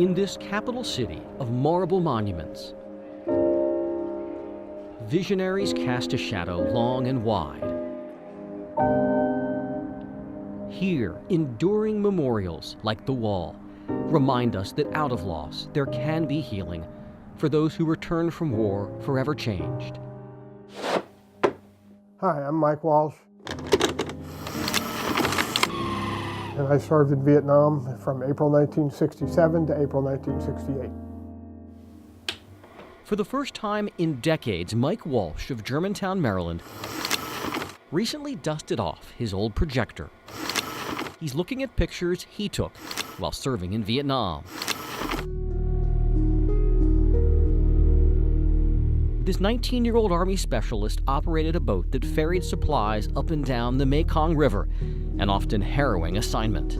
In this capital city of marble monuments, visionaries cast a shadow long and wide. Here, enduring memorials like the wall remind us that out of loss there can be healing for those who return from war forever changed. Hi, I'm Mike Walsh, and I served in Vietnam from April 1967 to April 1968. For the first time in decades, Mike Walsh of Germantown, Maryland, recently dusted off his old projector. He's looking at pictures he took while serving in Vietnam. This 19-year-old Army specialist operated a boat that ferried supplies up and down the Mekong River, an often harrowing assignment.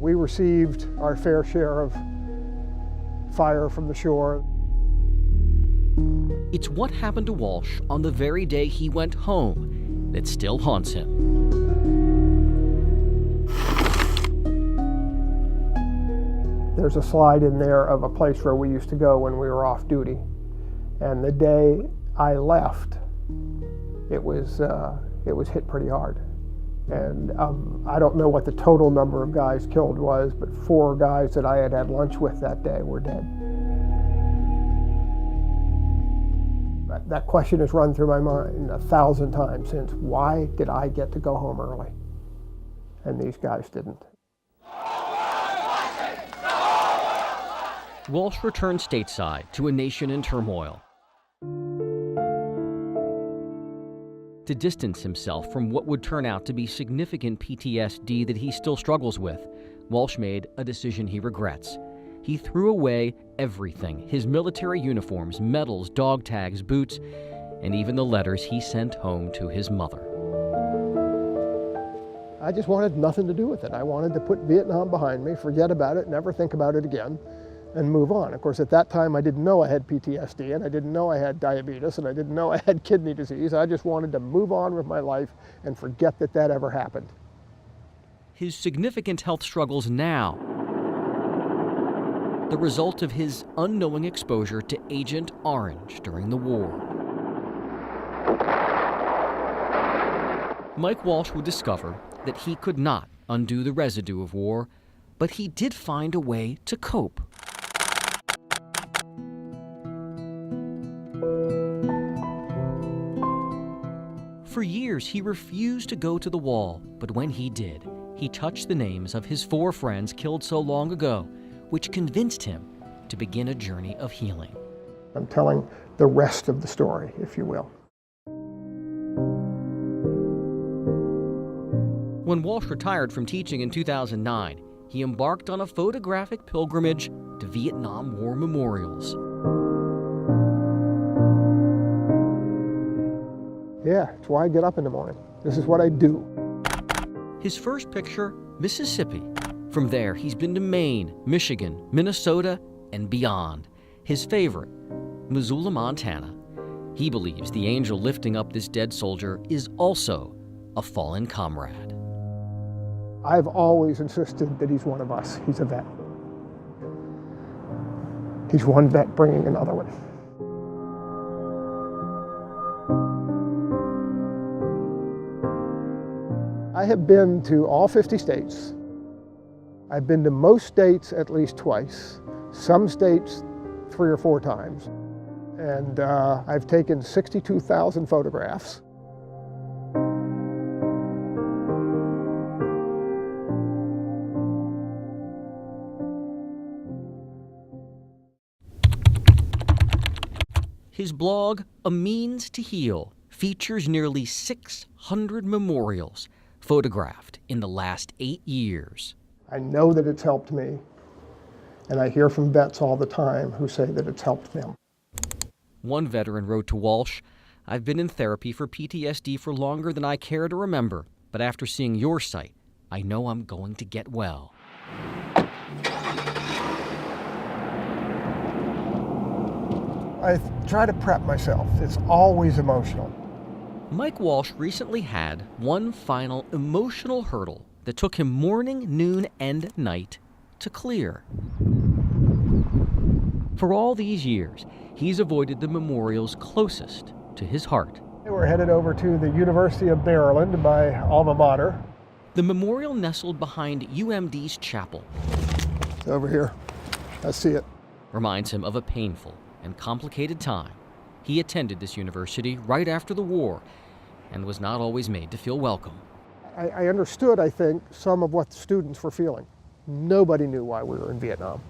We received our fair share of fire from the shore. It's what happened to Walsh on the very day he went home that still haunts him. There's a slide in there of a place where we used to go when we were off duty. And the day I left, it was hit pretty hard. And I don't know what the total number of guys killed was, but 4 guys that I had had lunch with that day were dead. That question has run through my mind 1,000 times since. Why did I get to go home early? And these guys didn't. Walsh returned stateside to a nation in turmoil. To distance himself from what would turn out to be significant PTSD that he still struggles with, Walsh made a decision he regrets. He threw away everything: his military uniforms, medals, dog tags, boots, and even the letters he sent home to his mother. I just wanted nothing to do with it. I wanted to put Vietnam behind me, forget about it, never think about it again, and move on. Of course, at that time, I didn't know I had PTSD, and I didn't know I had diabetes, and I didn't know I had kidney disease. I just wanted to move on with my life and forget that that ever happened. His significant health struggles now, the result of his unknowing exposure to Agent Orange during the war. Mike Walsh would discover that he could not undo the residue of war, but he did find a way to cope. For years, he refused to go to the wall, but when he did, he touched the names of his 4 friends killed so long ago, which convinced him to begin a journey of healing. I'm telling the rest of the story, if you will. When Walsh retired from teaching in 2009, he embarked on a photographic pilgrimage to Vietnam War memorials. Yeah, it's why I get up in the morning. This is what I do. His first picture, Mississippi. From there, he's been to Maine, Michigan, Minnesota, and beyond. His favorite, Missoula, Montana. He believes the angel lifting up this dead soldier is also a fallen comrade. I've always insisted that he's one of us. He's a vet. He's one vet bringing another one. I have been to all 50 states. I've been to most states at least twice, some states 3 or 4 times. And I've taken 62,000 photographs. His blog, A Means to Heal, features nearly 600 memorials photographed in the last 8 years. I know that it's helped me, and I hear from vets all the time who say that it's helped them. One veteran wrote to Walsh, "I've been in therapy for PTSD for longer than I care to remember, but after seeing your site, I know I'm going to get well." I try to prep myself. It's always emotional. Mike Walsh recently had one final emotional hurdle that took him morning, noon, and night to clear. For all these years, he's avoided the memorials closest to his heart. We're headed over to the University of Maryland, my alma mater. The memorial nestled behind UMD's chapel. It's over here. I see it. Reminds him of a painful and complicated time. He attended this university right after the war and was not always made to feel welcome. I understood, I think, some of what the students were feeling. Nobody knew why we were in Vietnam.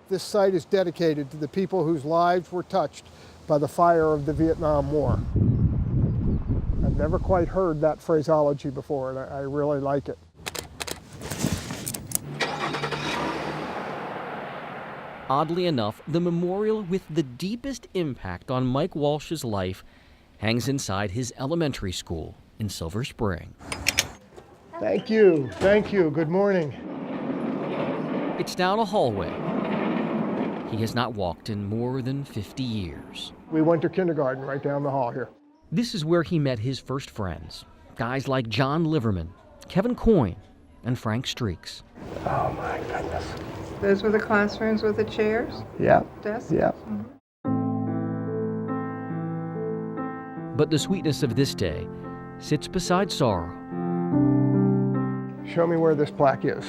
This site is dedicated to the people whose lives were touched by the fire of the Vietnam War. I've never quite heard that phraseology before, and I really like it. Oddly enough, the memorial with the deepest impact on Mike Walsh's life hangs inside his elementary school in Silver Spring. Thank you. Thank you. Good morning. It's down a hallway he has not walked in more than 50 years. We went to kindergarten right down the hall here. This is where he met his first friends, guys like John Liverman, Kevin Coyne, and Frank Streaks. Oh my goodness. Those were the classrooms with the chairs? Yeah. Desks? Yeah. But the sweetness of this day sits beside sorrow, Show me where this plaque is.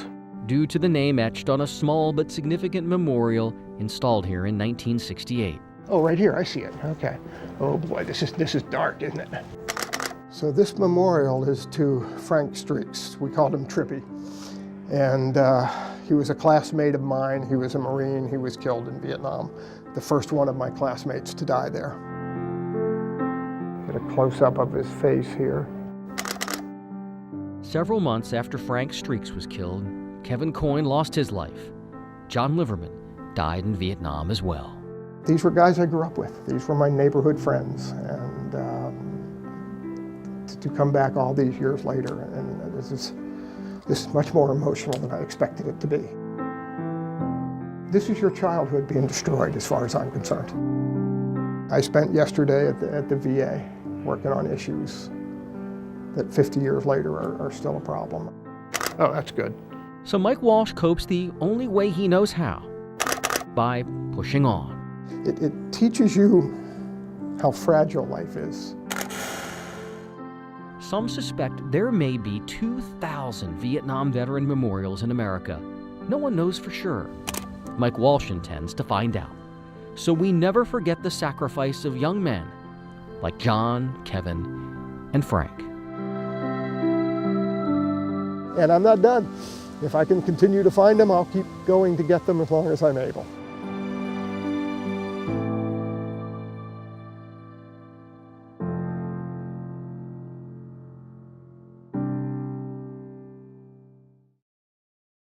due to the name etched on a small but significant memorial installed here in 1968. Oh, right here. I see it. Okay. Oh boy, this is dark, isn't it? So this memorial is to Frank Streaks. We called him Trippy. And he was a classmate of mine. He was a Marine. He was killed in Vietnam. The first one of my classmates to die there. Get a close-up of his face here. Several months after Frank Streaks was killed, Kevin Coyne lost his life. John Liverman died in Vietnam as well. These were guys I grew up with. These were my neighborhood friends. And to come back all these years later, and this is much more emotional than I expected it to be. This is your childhood being destroyed as far as I'm concerned. I spent yesterday at the VA working on issues that 50 years later are still a problem. Oh, that's good. So Mike Walsh copes the only way he knows how, by pushing on. It teaches you how fragile life is. Some suspect there may be 2,000 Vietnam veteran memorials in America. No one knows for sure. Mike Walsh intends to find out. So we never forget the sacrifice of young men like John, Kevin, and Frank. And I'm not done. If I can continue to find them, I'll keep going to get them as long as I'm able.